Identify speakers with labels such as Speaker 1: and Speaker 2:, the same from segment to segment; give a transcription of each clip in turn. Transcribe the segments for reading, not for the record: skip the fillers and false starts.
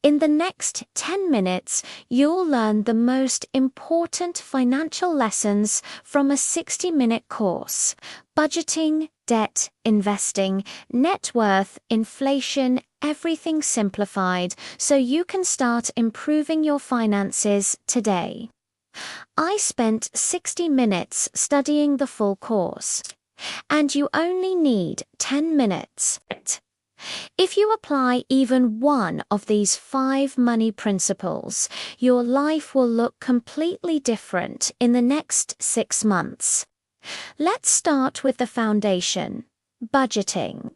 Speaker 1: In the next 10 minutes, you'll learn the most important financial lessons from a 60-minute course: budgeting, debt, investing, net worth, inflation, everything simplified so you can start improving your finances today. I spent 60 minutes studying the full course, and you only need 10 minutes. If you apply even one of these 5 money principles, your life will look completely different in the next 6 months. Let's start with the foundation: budgeting.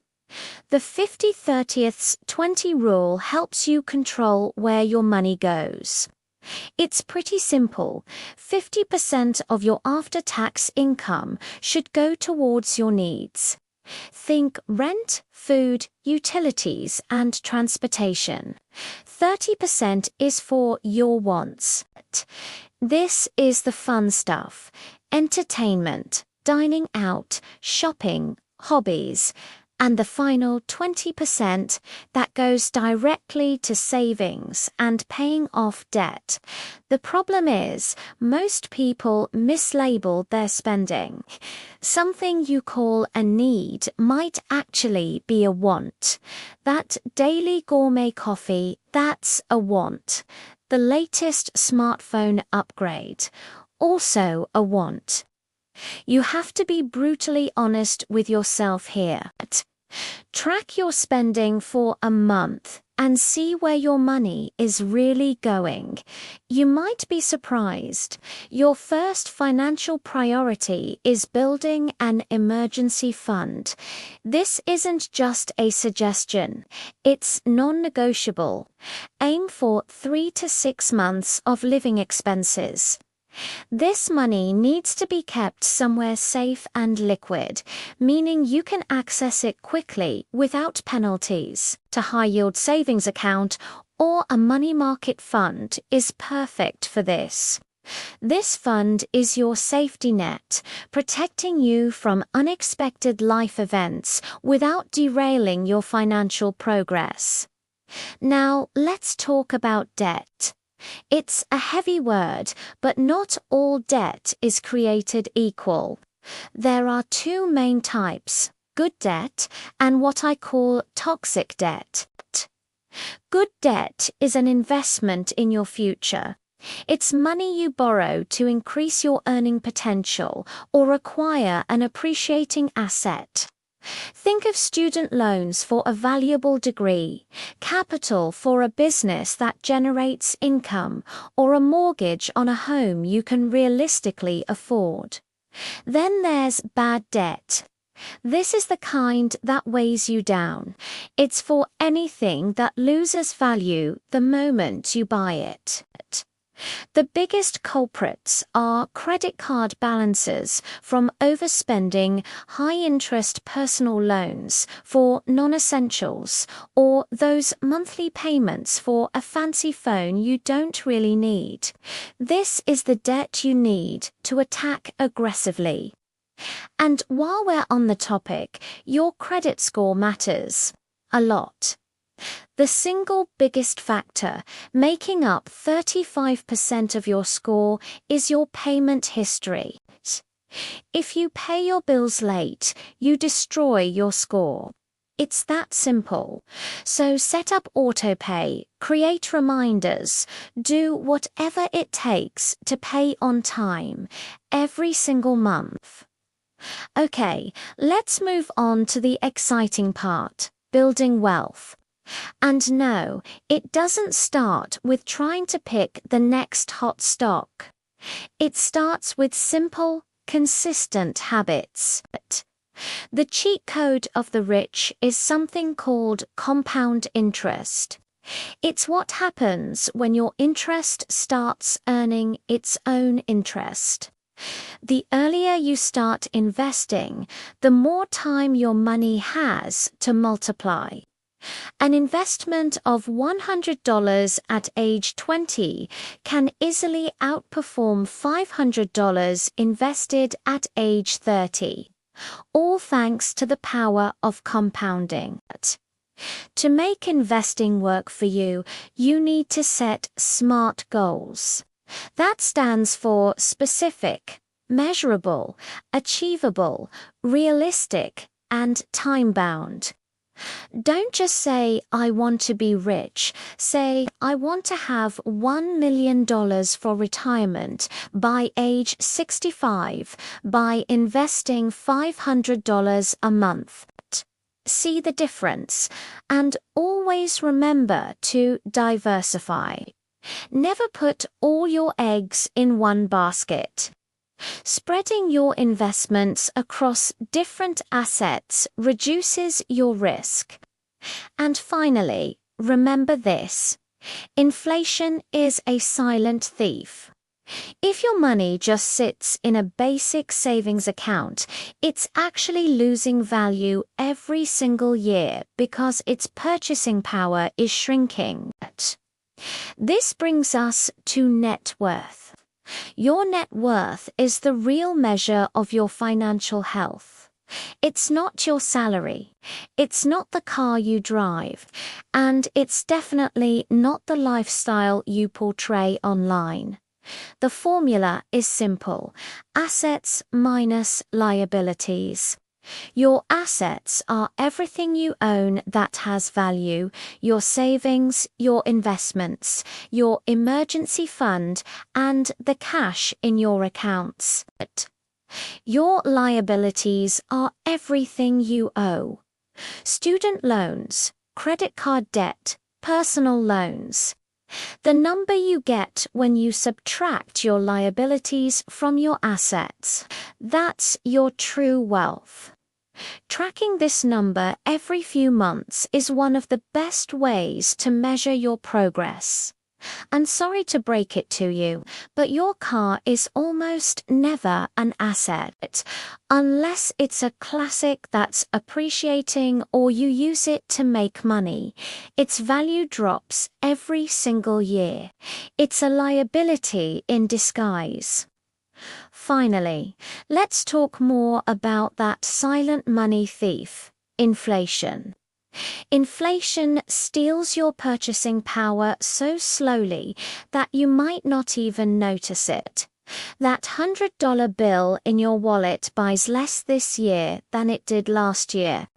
Speaker 1: The 50-30-20 rule helps you control where your money goes. It's pretty simple. 50% of your after-tax income should go towards your needs. Think rent, food, utilities, and transportation. 30% is for your wants. This is the fun stuff: entertainment, dining out, shopping, hobbies. And the final 20% that goes directly to savings and paying off debt. The problem is, most people mislabel their spending. Something you call a need might actually be a want. That daily gourmet coffee, that's a want. The latest smartphone upgrade, also a want. You have to be brutally honest with yourself here. Track your spending for a month and see where your money is really going. You might be surprised. Your first financial priority is building an emergency fund. This isn't just a suggestion. It's non-negotiable. Aim for 3 to 6 months of living expenses. This money needs to be kept somewhere safe and liquid, meaning you can access it quickly without penalties. A high-yield savings account or a money market fund is perfect for this. This fund is your safety net, protecting you from unexpected life events without derailing your financial progress. Now, let's talk about debt. It's a heavy word, but not all debt is created equal. There are 2 main types: good debt and what I call toxic debt. Good debt is an investment in your future. It's money you borrow to increase your earning potential or acquire an appreciating asset. Think of student loans for a valuable degree, capital for a business that generates income, or a mortgage on a home you can realistically afford. Then there's bad debt. This is the kind that weighs you down. It's for anything that loses value the moment you buy it. The biggest culprits are credit card balances from overspending, high-interest personal loans for non-essentials, or those monthly payments for a fancy phone you don't really need. This is the debt you need to attack aggressively. And while we're on the topic, your credit score matters a lot. The single biggest factor, making up 35% of your score, is your payment history. If you pay your bills late, you destroy your score. It's that simple. So set up autopay, create reminders, do whatever it takes to pay on time, every single month. Okay, let's move on to the exciting part: building wealth. And no, it doesn't start with trying to pick the next hot stock. It starts with simple, consistent habits. The cheat code of the rich is something called compound interest. It's what happens when your interest starts earning its own interest. The earlier you start investing, the more time your money has to multiply. An investment of $100 at age 20 can easily outperform $500 invested at age 30, all thanks to the power of compounding. To make investing work for you, you need to set SMART goals. That stands for specific, measurable, achievable, realistic, and time-bound. Don't just say, I want to be rich. Say, I want to have $1 million for retirement by age 65 by investing $500 a month. See the difference, and always remember to diversify. Never put all your eggs in one basket. Spreading your investments across different assets reduces your risk. And finally, remember this: inflation is a silent thief. If your money just sits in a basic savings account, it's actually losing value every single year because its purchasing power is shrinking. This brings us to net worth. Your net worth is the real measure of your financial health. It's not your salary, it's not the car you drive, and it's definitely not the lifestyle you portray online. The formula is simple: assets minus liabilities. Your assets are everything you own that has value: your savings, your investments, your emergency fund, and the cash in your accounts. Your liabilities are everything you owe: student loans, credit card debt, personal loans. The number you get when you subtract your liabilities from your assets, that's your true wealth. Tracking this number every few months is one of the best ways to measure your progress. I'm sorry to break it to you, but your car is almost never an asset, unless it's a classic that's appreciating or you use it to make money. Its value drops every single year. It's a liability in disguise. Finally, let's talk more about that silent money thief: inflation. Inflation steals your purchasing power so slowly that you might not even notice it. That $100 bill in your wallet buys less this year than it did last year.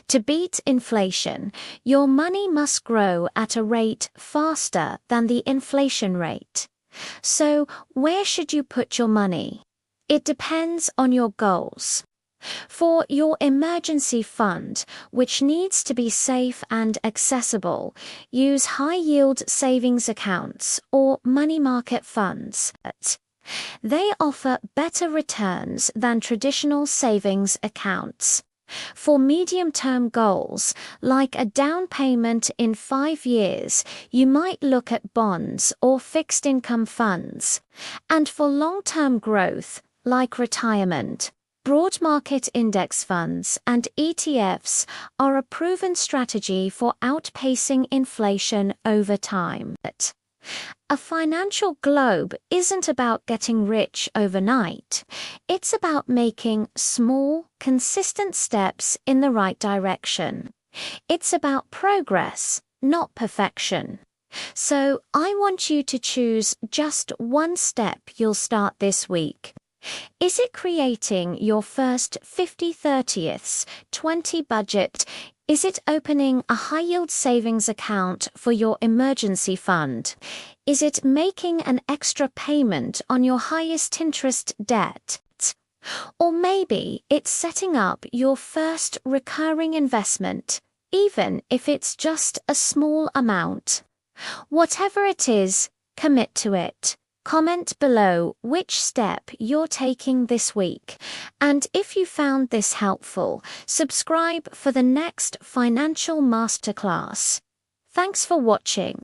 Speaker 1: To beat inflation, your money must grow at a rate faster than the inflation rate. So, where should you put your money? It depends on your goals. For your emergency fund, which needs to be safe and accessible, use high-yield savings accounts or money market funds. They offer better returns than traditional savings accounts. For medium-term goals, like a down payment in 5 years, you might look at bonds or fixed-income funds. And for long-term growth, like retirement, broad market index funds and ETFs are a proven strategy for outpacing inflation over time. A financial globe isn't about getting rich overnight. It's about making small, consistent steps in the right direction. It's about progress, not perfection. So I want you to choose just one step you'll start this week. Is it creating your first 50/30ths 20 budget? Is it opening a high-yield savings account for your emergency fund? Is it making an extra payment on your highest interest debt? Or maybe it's setting up your first recurring investment, even if it's just a small amount. Whatever it is, commit to it. Comment below which step you're taking this week. And if you found this helpful, subscribe for the next financial masterclass. Thanks for watching.